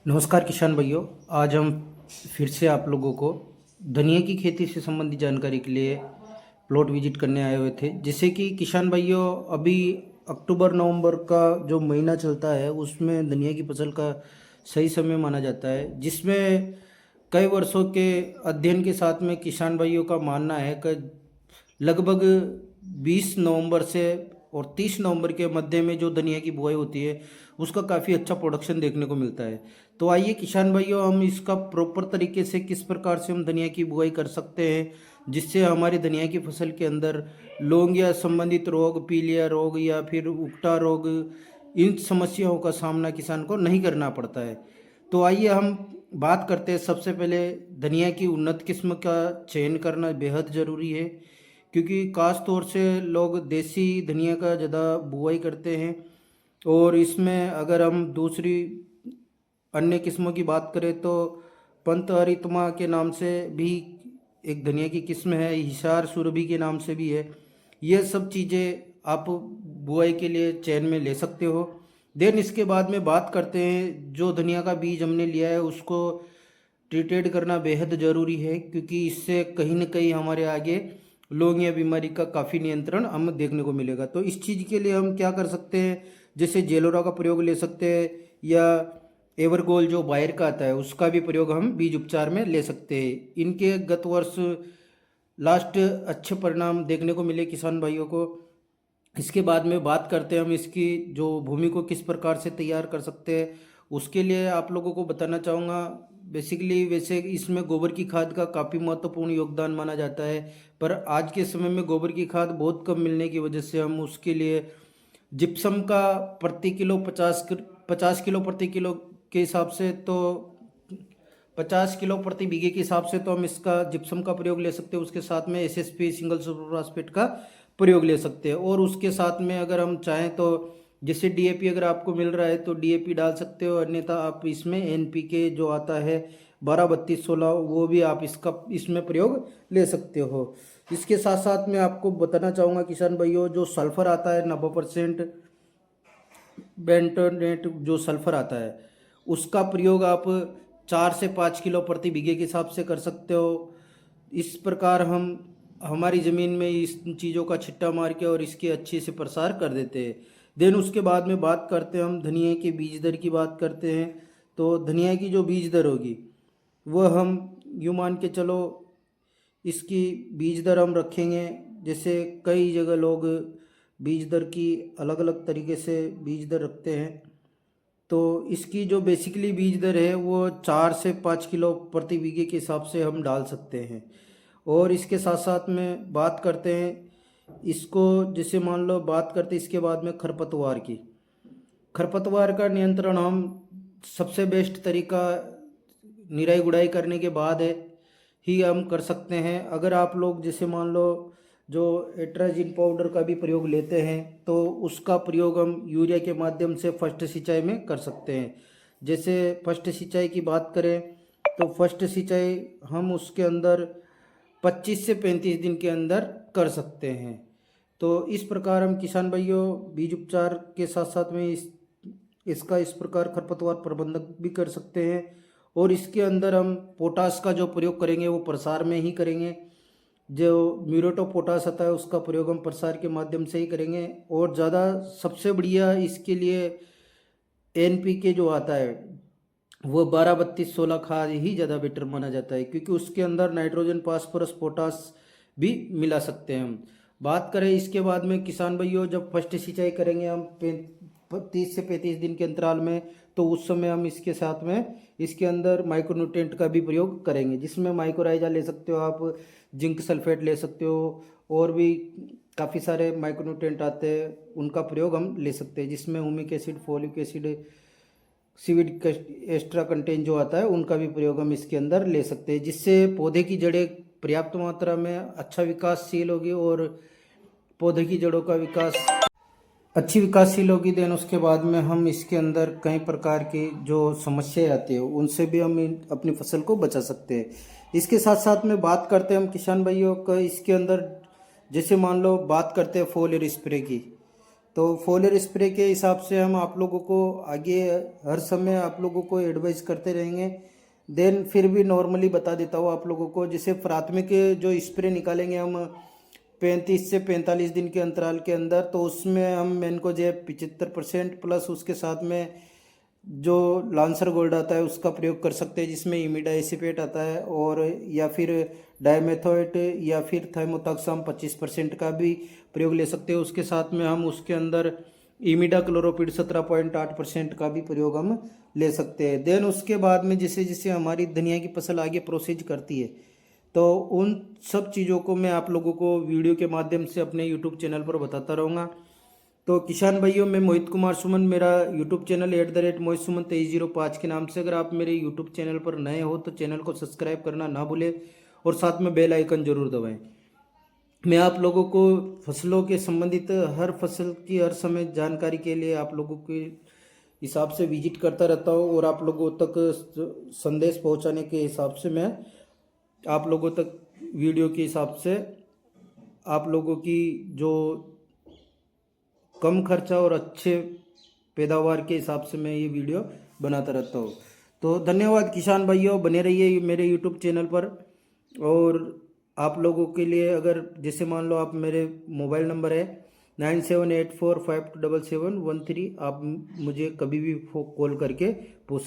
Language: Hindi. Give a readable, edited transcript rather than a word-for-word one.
नमस्कार किसान भाइयों। आज हम फिर से आप लोगों को धनिया की खेती से संबंधित जानकारी के लिए प्लॉट विजिट करने आए हुए थे। जिससे कि किसान भाइयों, अभी अक्टूबर नवंबर का जो महीना चलता है उसमें धनिया की फसल का सही समय माना जाता है, जिसमें कई वर्षों के अध्ययन के साथ में किसान भाइयों का मानना है कि लगभग 20 नवंबर से और 30 नवंबर के मध्य में जो धनिया की बुआई होती है उसका काफ़ी अच्छा प्रोडक्शन देखने को मिलता है। तो आइए किसान भाइयों, हम इसका प्रॉपर तरीके से किस प्रकार से हम धनिया की बुआई कर सकते हैं जिससे हमारी धनिया की फसल के अंदर लौंग या संबंधित रोग, पीलिया रोग या फिर उकटा रोग, इन समस्याओं का सामना किसान को नहीं करना पड़ता है। तो आइए हम बात करते हैं। सबसे पहले धनिया की उन्नत किस्म का चयन करना बेहद ज़रूरी है, क्योंकि खास तौर से लोग देसी धनिया का ज़्यादा बुआई करते हैं। और इसमें अगर हम दूसरी अन्य किस्मों की बात करें तो पंत हरितमा के नाम से भी एक धनिया की किस्म है, हिसार सुरभि के नाम से भी है। ये सब चीज़ें आप बुआई के लिए चयन में ले सकते हो। देन इसके बाद में बात करते हैं, जो धनिया का बीज हमने लिया है उसको ट्रीटेड करना बेहद ज़रूरी है, क्योंकि इससे कहीं ना कहीं हमारे आगे लौंगिया बीमारी का काफ़ी नियंत्रण हमें देखने को मिलेगा। तो इस चीज़ के लिए हम क्या कर सकते हैं, जैसे जेलोरा का प्रयोग ले सकते हैं, या एवरगोल जो बायर का आता है उसका भी प्रयोग हम बीज उपचार में ले सकते हैं। इनके गत वर्ष लास्ट अच्छे परिणाम देखने को मिले किसान भाइयों को। इसके बाद में बात करते हैं हम इसकी जो भूमि को किस प्रकार से तैयार कर सकते हैं। उसके लिए आप लोगों को बताना चाहूँगा, बेसिकली वैसे इसमें गोबर की खाद का काफ़ी महत्वपूर्ण योगदान माना जाता है, पर आज के समय में गोबर की खाद बहुत कम मिलने की वजह से हम उसके लिए जिप्सम का प्रति किलो 50 किलो प्रति किलो के हिसाब से, तो 50 किलो प्रति बीघे के हिसाब से तो हम इसका जिप्सम का प्रयोग ले सकते हैं। उसके साथ में एसएसपी सिंगल सुपर फास्फेट का प्रयोग ले सकते हैं। और उसके साथ में अगर हम चाहें तो जैसे डीएपी अगर आपको मिल रहा है तो डीएपी डाल सकते हो, अन्यथा आप इसमें एनपीके जो आता है 12-32-16 वो भी आप इसका इसमें प्रयोग ले सकते हो। इसके साथ साथ मैं आपको बताना चाहूँगा किसान भाइयों, जो सल्फर आता है 90% बेंटोनेट जो सल्फर आता है उसका प्रयोग आप 4 से 5 किलो प्रति बीघे के हिसाब से कर सकते हो। इस प्रकार हम हमारी ज़मीन में इस चीज़ों का छिट्टा मार के और इसके अच्छे से प्रसार कर देते हैं। देन उसके बाद में बात करते हैं हम धनिया के बीज दर की बात करते हैं। तो धनिया की जो बीज दर होगी वह हम यूँ मान के चलो, इसकी बीज दर हम रखेंगे। जैसे कई जगह लोग बीज दर की अलग अलग तरीके से बीज दर रखते हैं, तो इसकी जो बेसिकली बीज दर है वो 4 से 5 किलो प्रति बीघे के हिसाब से हम डाल सकते हैं। और इसके साथ साथ में बात करते हैं इसको, जैसे मान लो बात करते हैं इसके बाद में खरपतवार की। खरपतवार का नियंत्रण हम सबसे बेस्ट तरीका निराई गुड़ाई करने के बाद है ही हम कर सकते हैं। अगर आप लोग जैसे मान लो जो एट्राजिन पाउडर का भी प्रयोग लेते हैं तो उसका प्रयोग हम यूरिया के माध्यम से फर्स्ट सिंचाई में कर सकते हैं। जैसे फर्स्ट सिंचाई की बात करें तो फर्स्ट सिंचाई हम उसके अंदर 25 से 35 दिन के अंदर कर सकते हैं। तो इस प्रकार हम किसान भाइयों बीज उपचार के साथ साथ में इसका इस प्रकार खरपतवार प्रबंधन भी कर सकते हैं। और इसके अंदर हम पोटास का जो प्रयोग करेंगे वो प्रसार में ही करेंगे। जो म्यूरेट ऑफ पोटास आता है उसका प्रयोग हम प्रसार के माध्यम से ही करेंगे। और ज़्यादा सबसे बढ़िया इसके लिए एनपीके जो आता है वो 12-32-16 खाद ही ज़्यादा बेटर माना जाता है, क्योंकि उसके अंदर नाइट्रोजन, फास्फोरस, पोटास भी मिला सकते हैं हम। बात करें इसके बाद में किसान भाइयों, जब फर्स्ट सिंचाई करेंगे हम 30 से 35 दिन के अंतराल में, तो उस समय हम इसके साथ में इसके अंदर माइक्रोन्यूट्रिएंट का भी प्रयोग करेंगे, जिसमें माइक्रोराइजा ले सकते हो आप, जिंक सल्फेट ले सकते हो, और भी काफ़ी सारे माइक्रोन्यूट्रिएंट आते हैं उनका प्रयोग हम ले सकते हैं, जिसमें humic acid, folic acid, seaweed extra content जो आता है उनका भी प्रयोग हम इसके अंदर ले सकते हैं, जिससे पौधे की जड़ें पर्याप्त मात्रा में अच्छा विकासशील होगी और पौधे की जड़ों का विकास अच्छी विकासशील होगी। देन उसके बाद में हम इसके अंदर कई प्रकार की जो समस्याएं आती है उनसे भी हम अपनी फसल को बचा सकते हैं। इसके साथ साथ में बात करते हैं हम किसान भाइयों का इसके अंदर, जैसे मान लो बात करते हैं फोलियर स्प्रे की, तो फोलियर स्प्रे के हिसाब से हम आप लोगों को आगे हर समय आप लोगों को एडवाइस करते रहेंगे। देन फिर भी नॉर्मली बता देता हूँ आप लोगों को, जैसे प्राथमिक जो स्प्रे निकालेंगे हम 35 से 45 दिन के अंतराल के अंदर, तो उसमें हम मैनकोजेब 75% प्लस उसके साथ में जो लांसर गोल्ड आता है उसका प्रयोग कर सकते हैं, जिसमें इमिडा एसिपेट आता है, और या फिर डायमेथोएट या फिर थाइमोथाक्साम 25% का भी प्रयोग ले सकते हैं। उसके साथ में हम उसके अंदर इमिडा क्लोरोपिड 17.8% का भी प्रयोग हम ले सकते हैं। देन उसके बाद में जैसे जैसे हमारी धनिया की फसल आगे प्रोसीज करती है, तो उन सब चीज़ों को मैं आप लोगों को वीडियो के माध्यम से अपने यूट्यूब चैनल पर बताता रहूँगा। तो किसान भाइयों, मैं मोहित कुमार सुमन, मेरा यूट्यूब चैनल @मोहित सुमन 2305 के नाम से। अगर आप मेरे यूट्यूब चैनल पर नए हो तो चैनल को सब्सक्राइब करना ना भूलें और साथ में बेल आइकन जरूर दबाएं। मैं आप लोगों को फसलों के संबंधित हर फसल की हर समय जानकारी के लिए आप लोगों के हिसाब से विजिट करता रहता हूँ, और आप लोगों तक संदेश पहुँचाने के हिसाब से मैं आप लोगों तक वीडियो के हिसाब से आप लोगों की जो कम खर्चा और अच्छे पैदावार के हिसाब से मैं ये वीडियो बनाता रहता हूँ। तो धन्यवाद किसान भाइयों, बने रहिए मेरे यूट्यूब चैनल पर। और आप लोगों के लिए अगर जैसे मान लो आप मेरे मोबाइल नंबर है 9784527713, आप मुझे कभी भी कॉल करके पूछ सकते